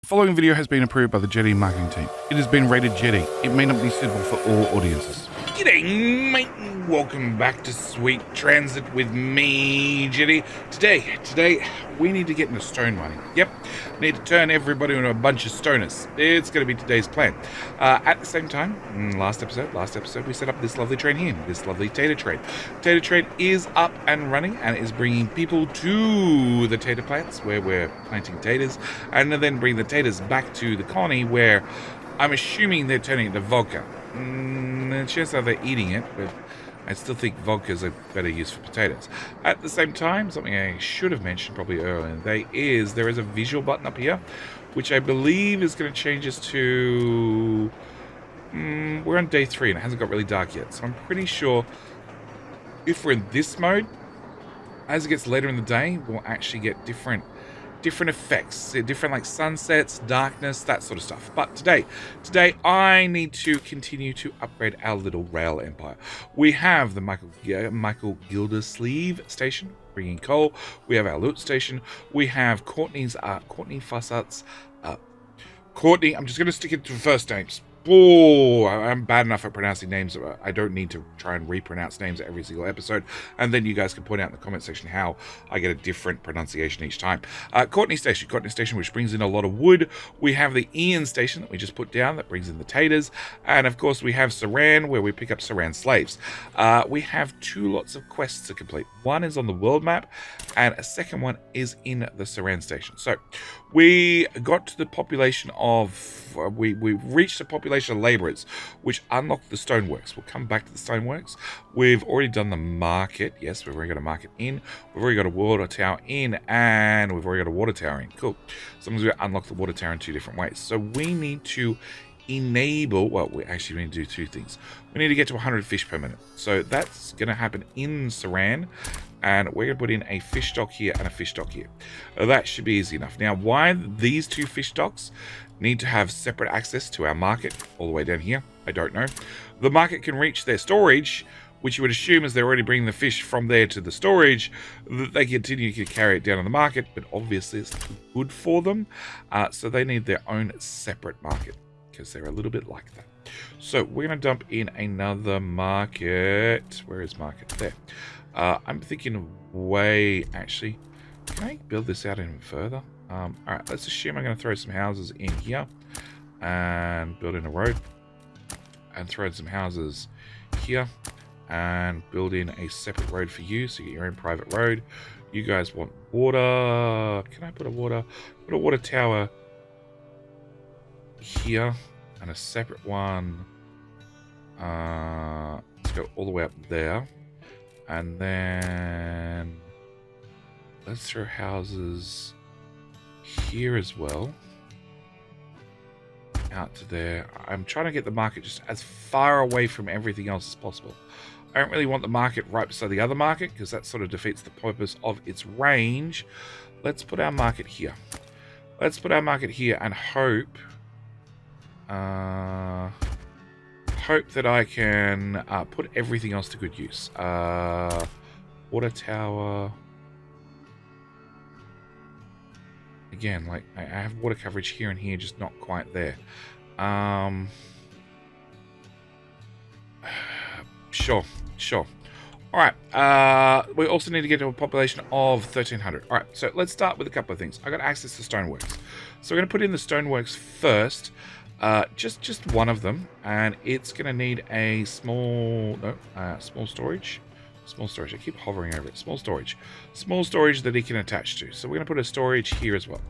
Following video has been approved by the Jetty marketing team. It has been rated Jetty. It may not be suitable for all audiences. G'day, mate. Welcome back to Sweet Transit with me, Jetty. Today, we need to get into stone mining. Yep, need to turn everybody into a bunch of stoners. It's going to be today's plan. At the same time, last episode, we set up this lovely train here, this lovely tater train. Tater train is up and running and is bringing people to the tater plants where we're planting taters, and then bring the taters back to the colony where I'm assuming they're turning into vodka. It's just how they're eating it, but I still think vodka is a better use for potatoes. At the same time, something I should have mentioned probably earlier in the day is there is a visual button up here, which I believe is going to change us to... we're on day 3 and it hasn't got really dark yet, so I'm pretty sure if we're in this mode, as it gets later in the day, we'll actually get different effects, different like sunsets, darkness, that sort of stuff. But today I need to continue to upgrade our little rail empire. We have the Michael Gildersleeve station bringing coal. We have our loot station. We have Courtney Fossart's Courtney. I'm just going to stick it to first names. Oh, I'm bad enough at pronouncing names. I don't need to try and repronounce names every single episode. And then you guys can point out in the comment section how I get a different pronunciation each time. Courtney Station, which brings in a lot of wood. We have the Ian Station that we just put down that brings in the taters. And of course, we have Saran, where we pick up Saran slaves. We have 2 lots of quests to complete. One is on the world map, and a second one is in the Saran Station. So we got to the population of... we reached the population of laborers, which unlocked the stoneworks. We'll come back to the stoneworks. We've already done the market. Yes, we've already got a market in. We've already got a water tower in, and we've already got a water tower in. Cool. Sometimes we unlock the water tower in 2 different ways. So we need to enable, well, we actually need to do 2 things. We need to get to 100 fish per minute. So that's going to happen in Saran, and we're going to put in a fish stock here and a fish stock here. That should be easy enough. Now, why these 2 fish stocks need to have separate access to our market all the way down here, I don't know. The market can reach their storage, which you would assume as they're already bringing the fish from there to the storage, that they continue to carry it down on the market, but obviously it's too good for them, so they need their own separate market, because they're a little bit like that. So we're going to dump in another market. Where is market? There. I'm thinking actually, can I build this out even further? Alright, let's assume I'm going to throw some houses in here and build in a road, and throw in some houses here and build in a separate road for you, so you get your own private road. You guys want water. Can I put a water tower here and a separate one? Let's go all the way up there, and then let's throw houses here as well, out to there. I'm trying to get the market just as far away from everything else as possible. I don't really want the market right beside the other market, because that sort of defeats the purpose of its range. Let's put our market here. Let's put our market here and hope that I can put everything else to good use. Water tower. Again, like I have water coverage here and here, just not quite there. Sure. All right. We also need to get to a population of 1,300. All right. So let's start with a couple of things. I got access to stoneworks, so we're going to put in the stoneworks first. Just one of them, and it's going to need a small storage. Small storage. I keep hovering over it. Small storage that it can attach to. So we're going to put a storage here as well,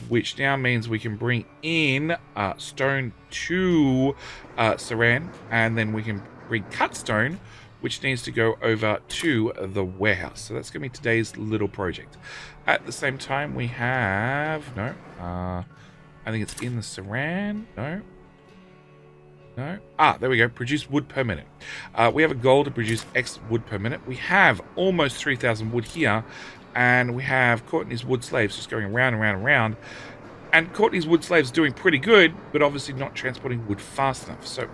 which now means we can bring in stone to Saran, and then we can bring cut stone, which needs to go over to the warehouse. So that's going to be today's little project. At the same time, we have I think it's in the Saran. No. There we go. Produce wood per minute. We have a goal to produce X wood per minute. We have almost 3,000 wood here, and we have Courtney's wood slaves just going around and round and round. And Courtney's wood slaves doing pretty good, but obviously not transporting wood fast enough. So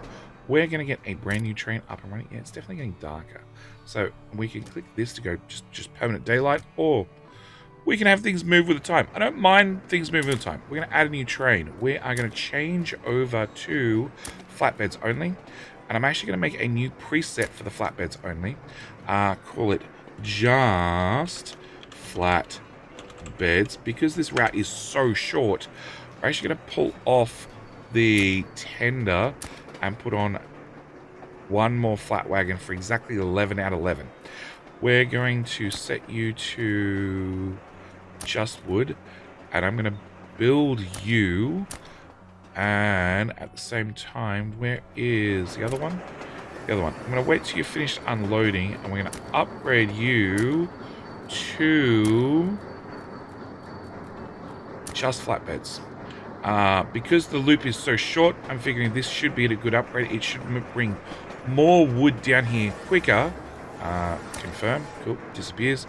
we're going to get a brand new train up and running. Yeah, it's definitely getting darker. So we can click this to go just permanent daylight, or we can have things move with the time. I don't mind things moving with the time. We're going to add a new train. We are going to change over to flatbeds only. And I'm actually going to make a new preset for the flatbeds only. Call it just flatbeds. Because this route is so short, we're actually going to pull off the tender and put on one more flat wagon for exactly 11 out of 11. We're going to set you to just wood, and I'm going to build you, and at the same time, where is the other one? The other one. I'm going to wait till you're finished unloading, and we're going to upgrade you to just flatbeds. Because the loop is so short, I'm figuring this should be a good upgrade. It should bring more wood down here quicker. Confirm. Cool. Disappears.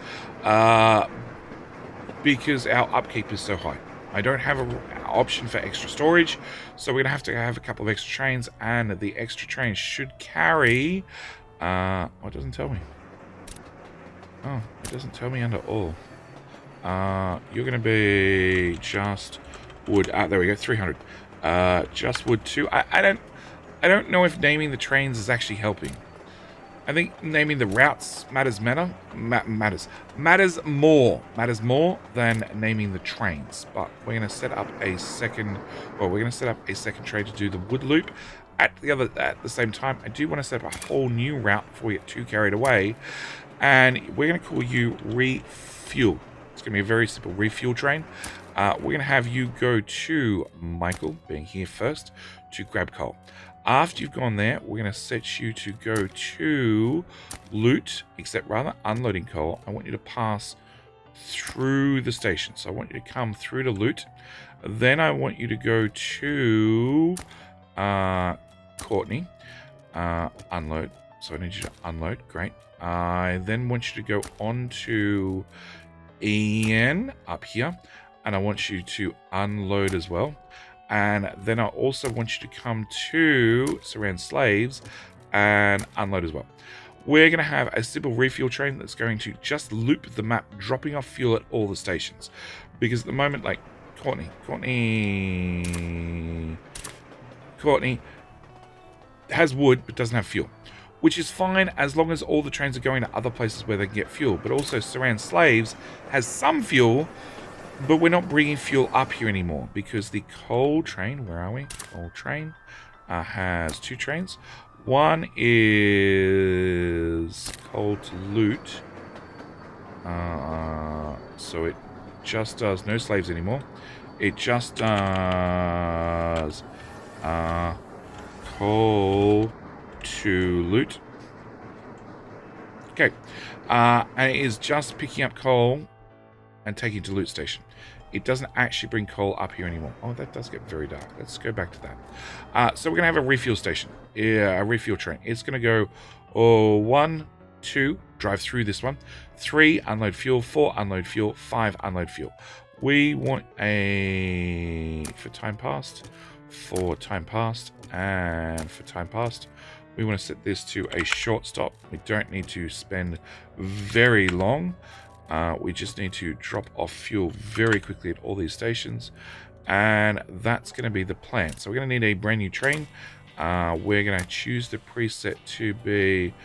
Because our upkeep is so high. I don't have an option for extra storage, so we're going to have a couple of extra trains, and the extra trains should carry... oh, it doesn't tell me. Oh, it doesn't tell me under all. You're going to be just wood. There we go, 300. Just wood 2. I don't know if naming the trains is actually helping. I think naming the routes matters more than naming the trains. But we're going to set up a second. Well, we're going to set up a second train to do the wood loop. At the same time, I do want to set up a whole new route before we get too carried away, and we're going to call you Refuel. It's going to be a very simple refuel train. We're going to have you go to Michael, being here first, to grab coal. After you've gone there, we're going to set you to go to loot, except rather unloading coal. I want you to pass through the station. So I want you to come through to loot. Then I want you to go to Courtney, unload. So I need you to unload. Great. I then want you to go on to Ian up here, and I want you to unload as well. And then I also want you to come to Surround Slaves and unload as well. We're going to have a simple refuel train that's going to just loop the map, dropping off fuel at all the stations. Because at the moment, like, Courtney has wood but doesn't have fuel. Which is fine as long as all the trains are going to other places where they can get fuel. But also Surround Slaves has some fuel, but we're not bringing fuel up here anymore because the coal train, where are we? Coal train has 2 trains. One is coal to loot. So it just does no slaves anymore. It just does coal to loot. Okay. And it is just picking up coal and taking to loot station. It doesn't actually bring coal up here anymore. Oh, that does get very dark. Let's go back to that. So we're going to have a refuel station. Yeah, a refuel train. It's going to go 1, 2, drive through this one. 3, unload fuel. 4, unload fuel. 5, unload fuel. We want a... for time passed. For time passed. And for time passed. We want to set this to a short stop. We don't need to spend very long. We just need to drop off fuel very quickly at all these stations, and that's going to be the plan. So we're going to need a brand new train. We're going to choose the preset to be...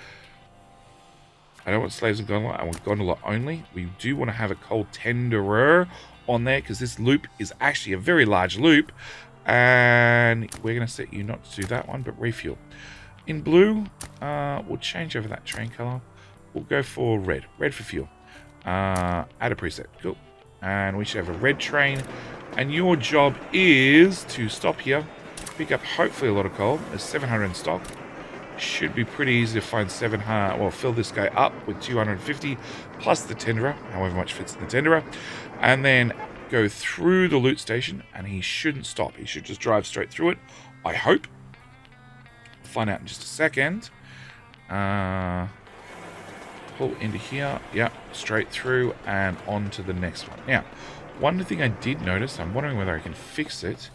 I don't want slaves and gondola. I want gondola only. We do want to have a coal tenderer on there because this loop is actually a very large loop, and we're going to set you not to do that one, but refuel. In blue, we'll change over that train color. We'll go for red. Red for fuel. Add a preset. Cool. And we should have a red train. And your job is to stop here, pick up hopefully a lot of coal. There's 700 in stock. Should be pretty easy to find 700. Well, fill this guy up with 250 plus the tenderer, however much fits in the tenderer. And then go through the loot station, and he shouldn't stop. He should just drive straight through it, I hope. Find out in just a second. Pull into here. Yep, straight through and on to the next one. Now, one thing I did notice, I'm wondering whether I can fix it,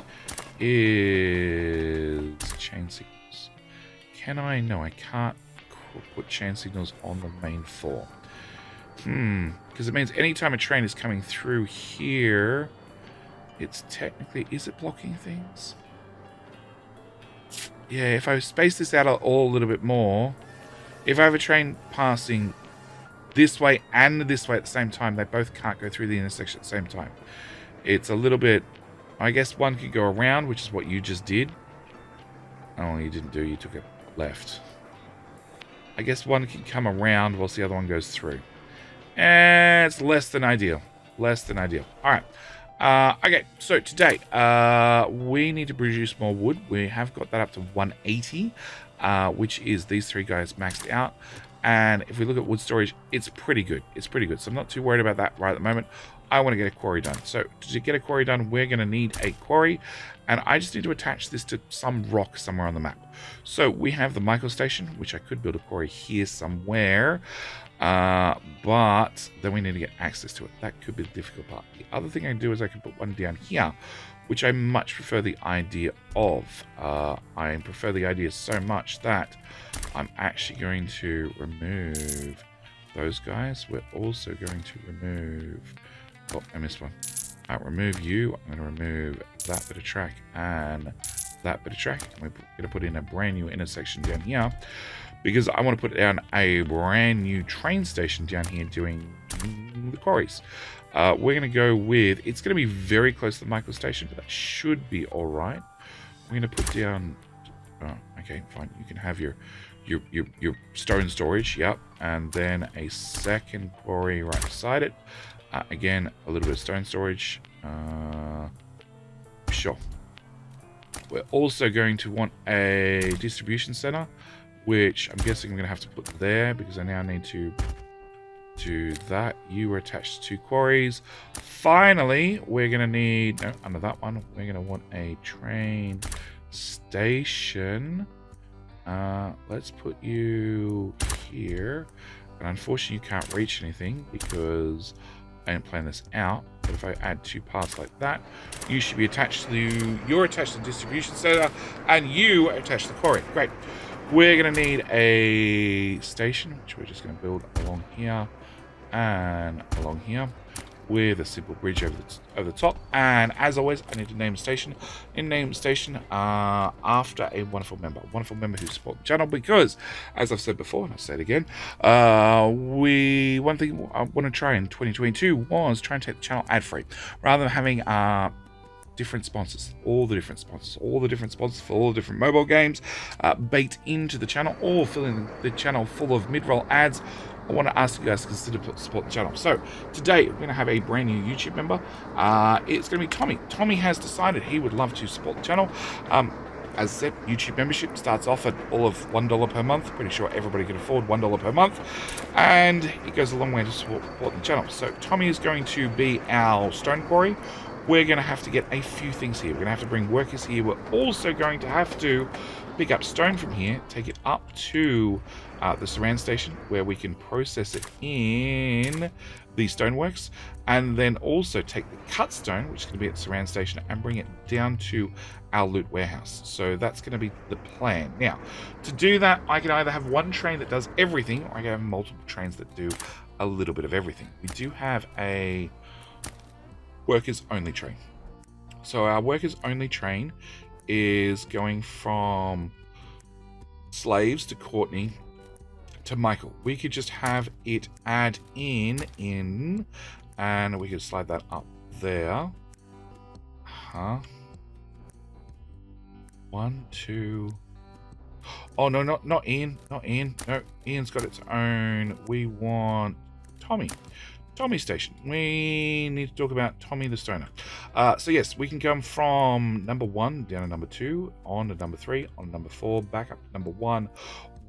is chain signals. Can I? No, I can't put chain signals on the main 4. Because it means anytime a train is coming through here, it's technically... Is it blocking things? Yeah, if I space this out all a little bit more, if I have a train passing this way and this way at the same time, they both can't go through the intersection at the same time. It's a little bit... I guess one could go around, which is what you just did. Oh, you didn't do. You took it left. I guess one can come around whilst the other one goes through. And it's less than ideal. Less than ideal. All right. Okay, so today we need to produce more wood. We have got that up to 180, which is these three guys maxed out. And if we look at wood storage, it's pretty good. It's pretty good. So I'm not too worried about that right at the moment. I want to get a quarry done. So to get a quarry done, we're going to need a quarry. And I just need to attach this to some rock somewhere on the map. So we have the Michael station, which I could build a quarry here somewhere. But then we need to get access to it. That could be the difficult part. The other thing I can do is I can put one down here, which I much prefer the idea of. I prefer the idea so much that I'm actually going to remove those guys. We're also going to remove... Oh, I missed one. I'll remove you. I'm going to remove that bit of track and that bit of track. And we're going to put in a brand new intersection down here because I want to put down a brand new train station down here doing the quarries. We're going to go with... It's going to be very close to the Michael station, but that should be all right. We're going to put down... Oh, okay, fine. You can have your stone storage, yep, and then a second quarry right beside it. Again, a little bit of stone storage. Sure. We're also going to want a distribution center, which I'm guessing I'm going to have to put there because I now need to do that. You were attached to two quarries. Finally, we're going to need... No, under that one, we're going to want a train station. Let's put you here. And unfortunately, you can't reach anything because I didn't plan this out. But if I add two parts like that, you should be attached to... You're attached to the distribution center, and you are attached to the quarry. Great. We're going to need a station, which we're just going to build along here and along here, with a simple bridge over the top. And as always, I need to name a station. Name the station after a wonderful member who supports the channel, because as I've said before, and I'll say it again, one thing I want to try in 2022 was try and take the channel ad free, rather than having different sponsors, all the different sponsors for all the different mobile games baked into the channel, or filling the channel full of mid-roll ads. I want to ask you guys to consider support the channel. So today we're going to have a brand new YouTube member. It's going to be Tommy. Tommy has decided he would love to support the channel. As I said, YouTube membership starts off at all of $1 per month. Pretty sure everybody can afford $1 per month, and it goes a long way to support the channel. So Tommy is going to be our stone quarry. We're going to have to get a few things here. We're going to have to bring workers here. We're also going to have to pick up stone from here, take it up to the Saran station where we can process it in the stoneworks, and then also take the cut stone, which is going to be at the Saran station, and bring it down to our loot warehouse. So that's going to be the plan. Now, to do that, I can either have one train that does everything, or I can have multiple trains that do a little bit of everything. We do have a workers only train. So our workers only train is going from Slaves to Courtney to Michael. We could just have it add in, and we could slide that up there. 1, 2. Oh no, not Ian. No, Ian's got its own. We want Tommy station. We need to talk about Tommy the Stoner. So yes, we can come from number 1 down to number 2, on to number 3, on to number 4, back up to number 1.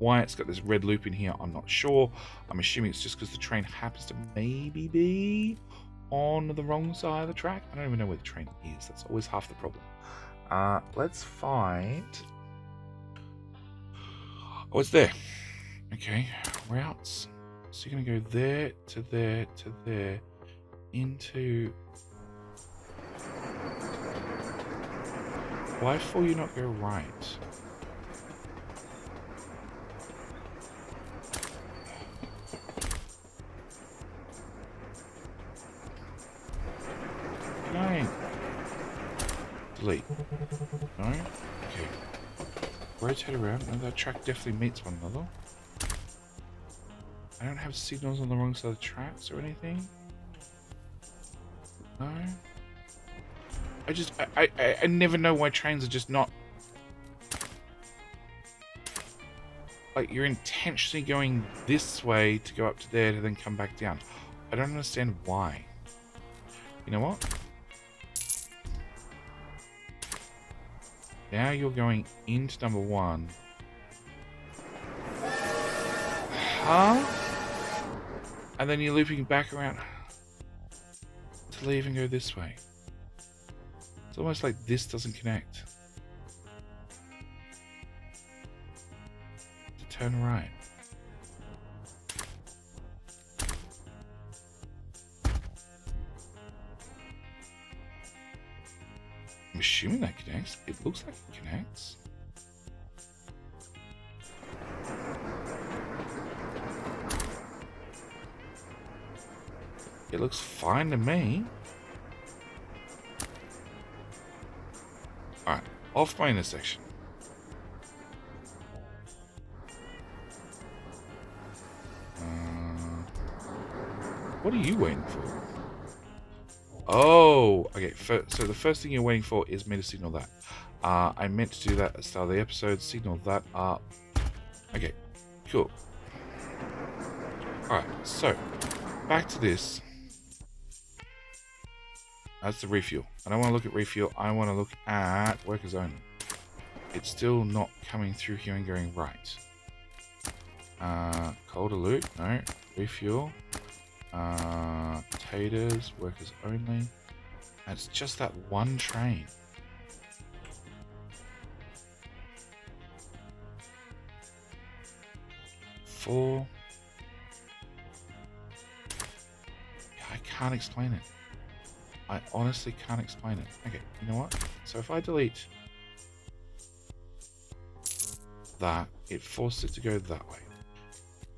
Why it's got this red loop in here, I'm not sure. I'm assuming it's just because the train happens to maybe be on the wrong side of the track. I don't even know where the train is. That's always half the problem. Let's find... Oh, it's there. Okay, routes. So you're going to go there, to there, to there, into... Why will you not go right? Delete. No? Okay. Rotate around. No, that track definitely meets one another. I don't have signals on the wrong side of the tracks or anything. No. I never know why trains are just not... Like, you're intentionally going this way to go up to there to then come back down. I don't understand why. You know what? Now you're going into number 1. Huh? And then you're looping back around to leave and go this way. It's almost like this doesn't connect. To turn right. I'm assuming that connects. It looks like it connects. It looks fine to me. Alright, off my intersection. What are you waiting for? Oh, okay. So the first thing you're waiting for is me to signal that. I meant to do that at the start of the episode. Signal that up. Okay, cool. Alright, so back to this. That's the refuel. I don't want to look at refuel. I want to look at workers only. It's still not coming through here and going right. Cold alert. No. Refuel. Taters. Workers only. It's just that one train. Four. I can't explain it. I honestly can't explain it. Okay, you know what? So if I delete that, it forces it to go that way.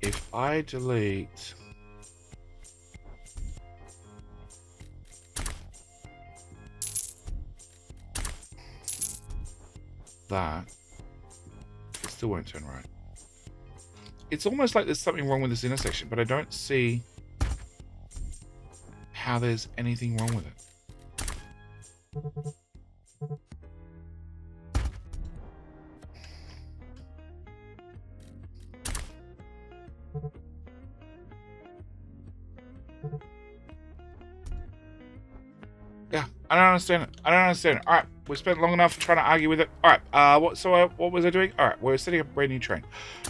If I delete that, it still won't turn right. It's almost like there's something wrong with this intersection, but I don't see how there's anything wrong with it. Yeah, I don't understand it. I don't understand it. All right, we spent long enough trying to argue with it. All right, what was I doing? All right, we're setting up a brand new train.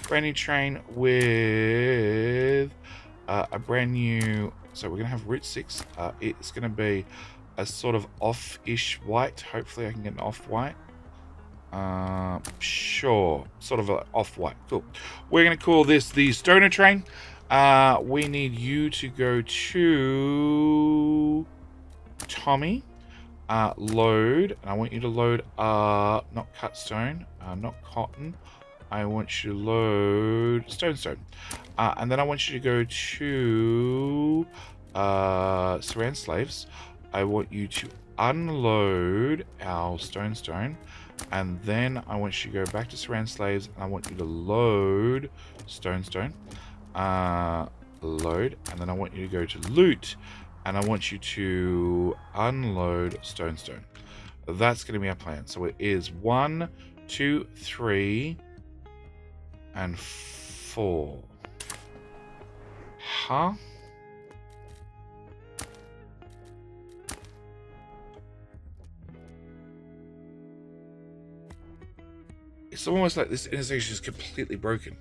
Brand new train with a brand new... So we're going to have Route 6. It's going to be a sort of off-ish white. Hopefully I can get an off-white. Sure. Sort of an off-white. Cool. We're going to call this the Stoner Train. We need you to go to Tommy. Load. And I want you to load, not cut stone, not cotton. I want you to load stone. And then I want you to go to Surround Slaves. I want you to unload our stone. And then I want you to go back to Surround Slaves. And I want you to load stone. Load. And then I want you to go to loot. And I want you to unload stone. That's going to be our plan. So it is 1, 2, 3... and 4. Huh? It's almost like this intersection is completely broken.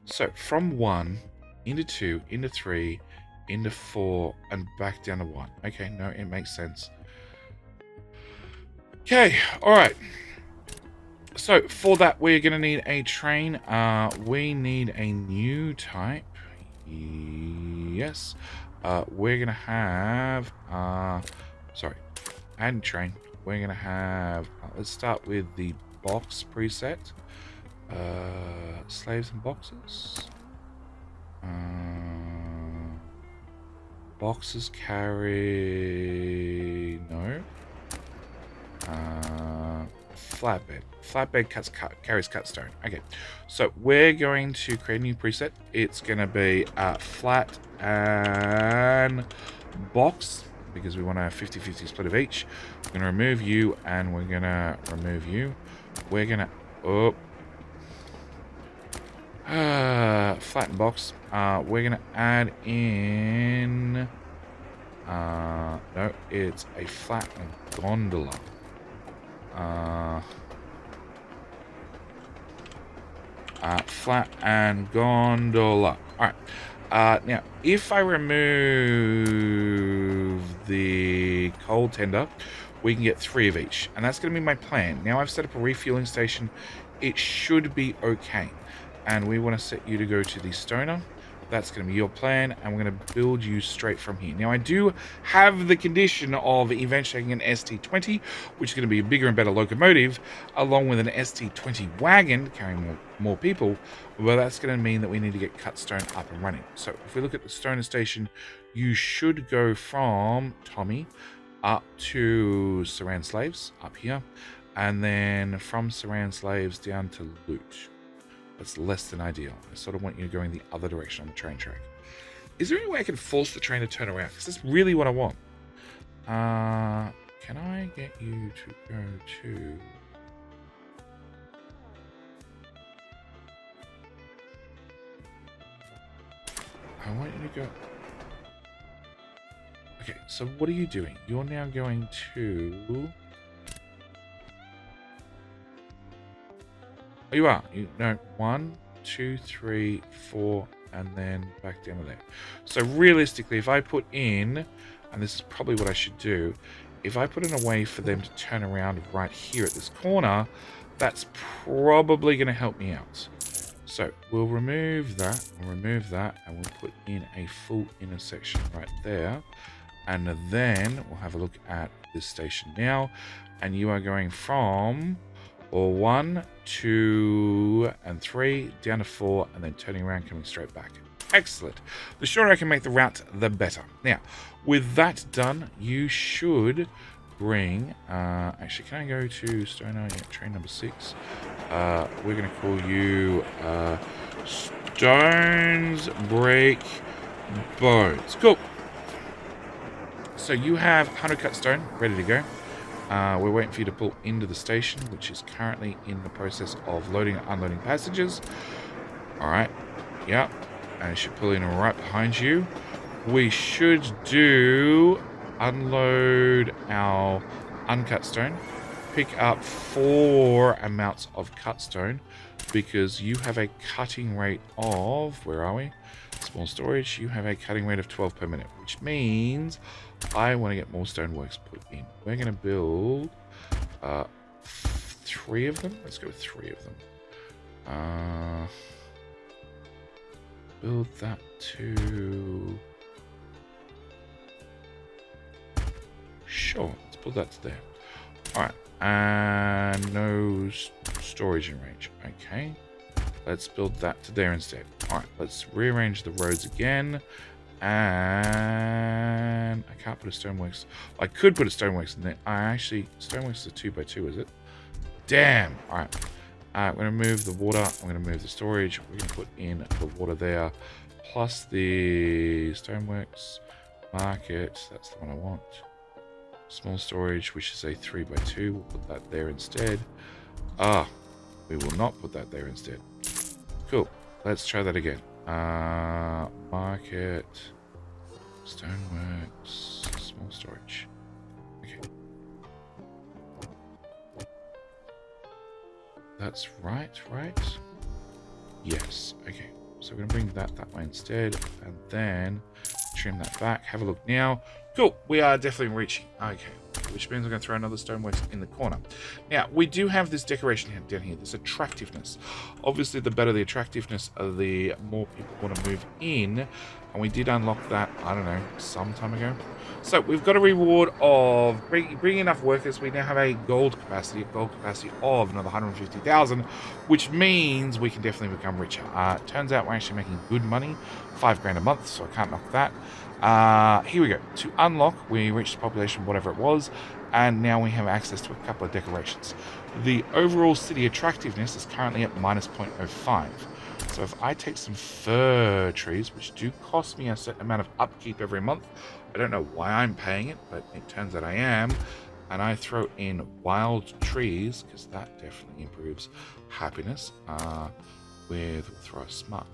So from 1 into 2 into 3 into 4 and back down to 1. Okay, no, it makes sense. Okay, all right. So for that, we're going to need a train. We need a new type. Yes. We're going to have... add train. We're going to have... let's start with the box preset. Slaves and boxes. Boxes carry... No. flatbed. Flatbed carries cut stone. Okay, so we're going to create a new preset. It's going to be flat and box, because we want a 50-50 split of each. We're going to remove you, and we're going to remove you. We're going to... flatten box. We're going to add in... no, it's a flatten gondola. Flat and gondola. Alright. Now, if I remove the coal tender, we can get 3 of each. And that's going to be my plan. Now I've set up a refueling station. It should be okay. And we want to set you to go to the stoner. That's going to be your plan, and we're going to build you straight from here. Now, I do have the condition of eventually an ST20, which is going to be a bigger and better locomotive, along with an ST20 wagon carrying more people. Well, that's going to mean that we need to get cut stone up and running. So, if we look at the stoner station, you should go from Tommy up to Saran Slaves, up here, and then from Saran Slaves down to Loot. That's less than ideal. I sort of want you going the other direction on the train track. Is there any way I can force the train to turn around? Because that's really what I want. Can I get you to go to... I want you to go... Okay, so what are you doing? You're now going to... Oh, you are. No, 1, 2, 3, 4, and then back down to there. So realistically, if I put in, and this is probably what I should do, if I put in a way for them to turn around right here at this corner, that's probably going to help me out. So we'll remove that, and we'll put in a full intersection right there. And then we'll have a look at this station now. And you are going from... or 1, 2, and 3, down to 4, and then turning around, coming straight back. Excellent. The shorter I can make the route, the better. Now, with that done, you should bring... actually, can I go to Stoner? Yeah, train number 6. We're going to call you Stones Break Bones. Cool. So you have 100 cut stone ready to go. We're waiting for you to pull into the station, which is currently in the process of loading and unloading passengers. Alright, yeah, and it should pull in right behind you. We should do unload our uncut stone, pick up 4 amounts of cut stone, because you have a cutting rate of, where are we? Small storage, you have a cutting rate of 12 per minute, which means I want to get more stoneworks put in. We're going to build 3 of them. Let's go with 3 of them. Build that to... Sure, let's build that to there. Alright, and no storage in range. Okay, let's build that to there instead. Alright, let's rearrange the roads again. And I can't put a stoneworks. I could put a stoneworks in there. Stoneworks is a 2x2, is it? Damn. All right. We're going to move the water. I'm going to move the storage. We're going to put in the water there, plus the stoneworks market. That's the one I want. Small storage, which is a 3x2. We'll put that there instead. We will not put that there instead. Cool. Let's try that again. Market, stoneworks, small storage. Okay. That's right? Yes. Okay. So we're going to bring that way instead, and then trim that back. Have a look now. Cool. We are definitely reaching. Okay. Which means we're going to throw another stoneworks in the corner. Now, we do have this decoration down here, this attractiveness. Obviously, the better the attractiveness, the more people want to move in. And we did unlock that, I don't know, some time ago. So, we've got a reward of bringing enough workers. We now have a gold capacity of another 150,000, which means we can definitely become richer. Turns out we're actually making good money, 5 grand a month, so I can't knock that. Here we go. To unlock, we reached the population, whatever it was, And now we have access to a couple of decorations. The overall city attractiveness is currently at minus 0.05. So if I take some fir trees, which do cost me a certain amount of upkeep every month, I don't know why I'm paying it, but it turns out I am, and I throw in wild trees, because that definitely improves happiness. We'll throw a small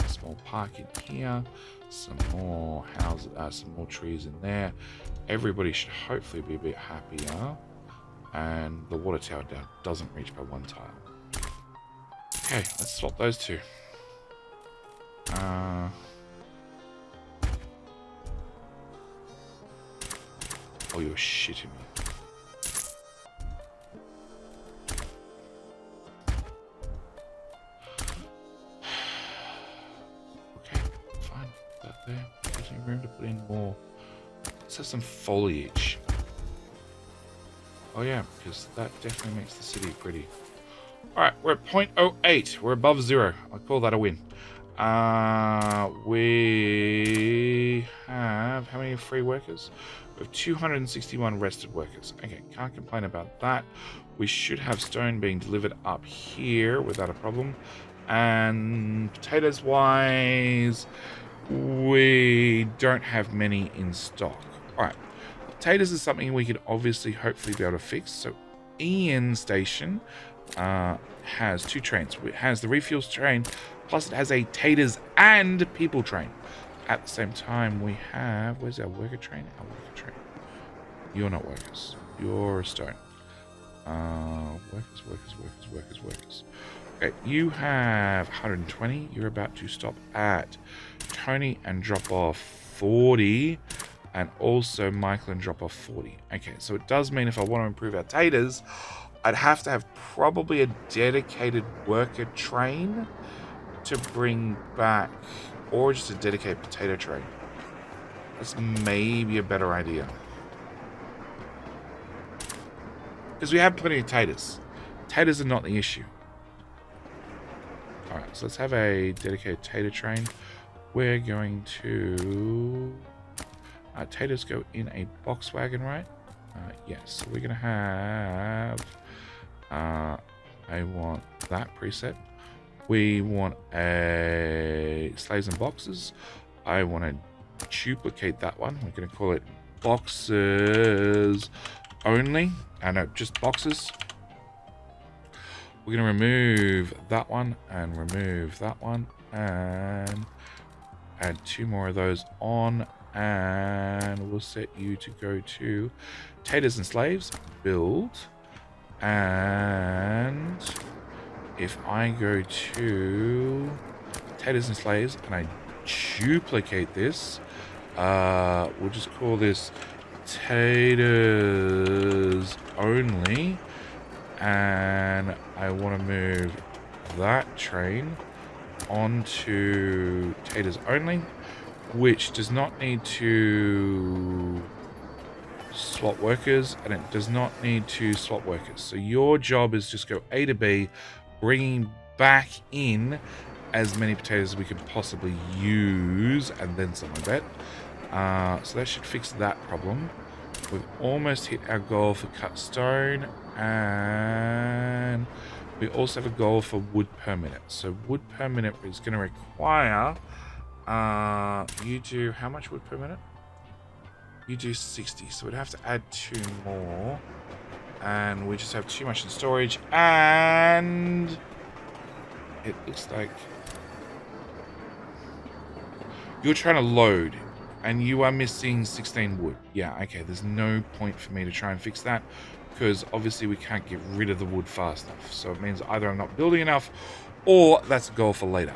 park in here, some more houses, some more trees in there. Everybody should hopefully be a bit happier. And the water tower down doesn't reach by 1 tile. Okay, let's swap those two. Oh, you're shitting me. Okay, fine. That there. Gives me room to put in more. Let's have some foliage. Oh yeah, because that definitely makes the city pretty. Alright, we're at 0.08. We're above 0. I call that a win. We have... How many free workers? We have 261 rested workers. Okay, can't complain about that. We should have stone being delivered up here without a problem. And potatoes-wise, we don't have many in stock. Alright. Potatoes is something we could obviously hopefully be able to fix. So Ian Station has 2 trains. It has the Refuel Train, plus it has a taters and people train. At the same time, we have... Where's our worker train? Our worker train. You're not workers. You're a stone. Workers. Okay, you have 120. You're about to stop at Tony and drop off 40. And also Michael and drop off 40. Okay, so it does mean if I want to improve our taters, I'd have to have probably a dedicated worker train to bring back, or just a dedicated potato train. That's maybe a better idea. Because we have plenty of taters. Taters are not the issue. Alright, so let's have a dedicated tater train. We're going to... taters go in a box wagon, right? Yes, so we're going to have... I want that preset. We want a slaves and boxes. I want to duplicate that one. We're going to call it boxes only. No, just boxes. We're going to remove that one and remove that one and add 2 more of those on, and we'll set you to go to taters and slaves, build, and if I go to taters and slaves and I duplicate this, we'll just call this taters only, and I want to move that train onto taters only, which does not need to swap workers, and it does not need to swap workers. So your job is just go A to B, bringing back in as many potatoes as we can possibly use, and then some, I bet. So that should fix that problem. We've almost hit our goal for cut stone, and we also have a goal for wood per minute. So wood per minute is going to require you do how much wood per minute? You do 60, so we'd have to add 2 more, and we just have too much in storage, and it looks like you're trying to load and you are missing 16 wood. Yeah, okay, there's no point for me to try and fix that, because obviously we can't get rid of the wood fast enough. So it means either I'm not building enough, or that's a goal for later.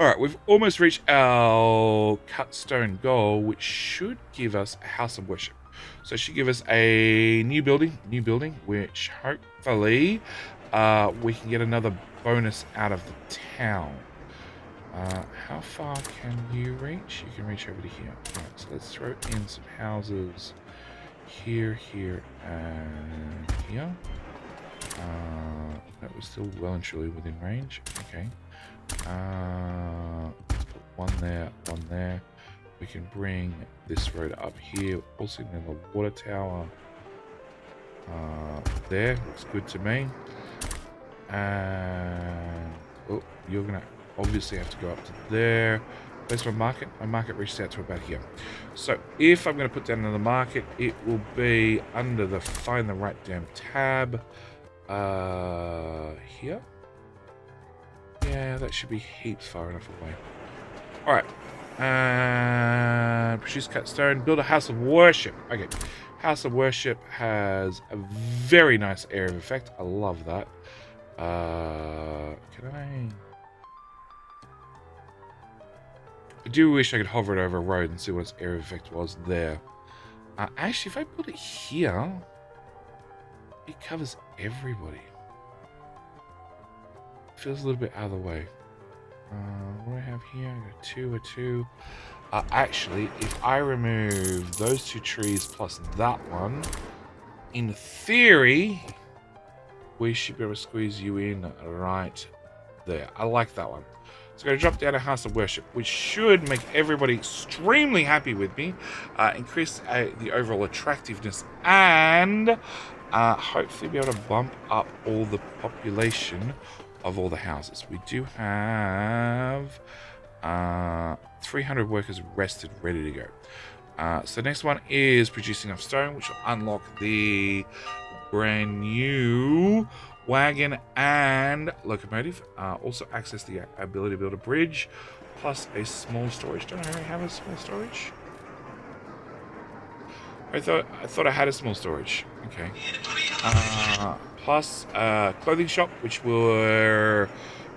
Alright, we've almost reached our cut stone goal, which should give us a house of worship. So it should give us a new building, which hopefully we can get another bonus out of the town. How far can you reach? You can reach over to here. Alright, so let's throw in some houses here, here, and here. That was still well and truly within range. Okay. Let's put one there, one there. we can bring this road up here. Also in the water tower. There, looks good to me. And oh, you're gonna obviously have to go up to there. Where's my market? My market reaches out to about here. So if I'm going to put down another market, it will be under the find the right damn tab. Here. Yeah, that should be heaps far enough away. All right. And produce cut stone. Build a house of worship. Okay. House of worship has a very nice area of effect. I love that. Can I do wish I could hover it over a road and see what its area of effect was there. Actually, if I build it here, it covers everybody. Feels a little bit out of the way. What do I have here? I got a 2. Actually, if I remove those 2 trees plus that one, in theory, we should be able to squeeze you in right there. I like that one. So I'm going to drop down a house of worship, which should make everybody extremely happy with me, increase the overall attractiveness, and hopefully be able to bump up all the population of all the houses. We do have 300 workers rested, ready to go. So the next one is producing enough stone, which will unlock the brand new wagon and locomotive. Also access the ability to build a bridge, plus a small storage. Don't I already have a small storage? I thought I had a small storage. Okay. Plus clothing shop, which will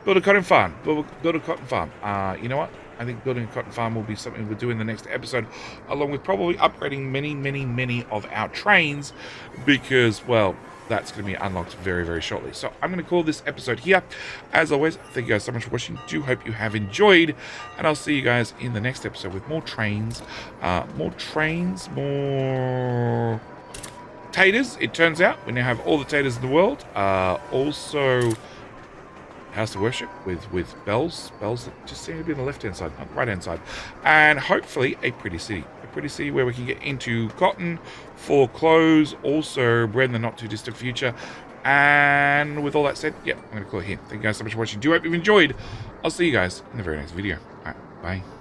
build a cotton farm. Build a cotton farm. You know what? I think building a cotton farm will be something we'll do in the next episode, along with probably upgrading many of our trains, because, well, that's going to be unlocked very, very shortly. So I'm going to call this episode here. As always, thank you guys so much for watching. Do hope you have enjoyed, and I'll see you guys in the next episode with more trains, more taters. It turns out we now have all the taters in the world. Also, house of worship with bells that just seem to be on the left-hand side, not the right-hand side, and hopefully a pretty city where we can get into cotton for clothes, also bread in the not too distant future. And with all that said, I'm going to call it here. Thank you guys so much for watching. Do hope you've enjoyed. I'll see you guys in the very next video. All right, bye.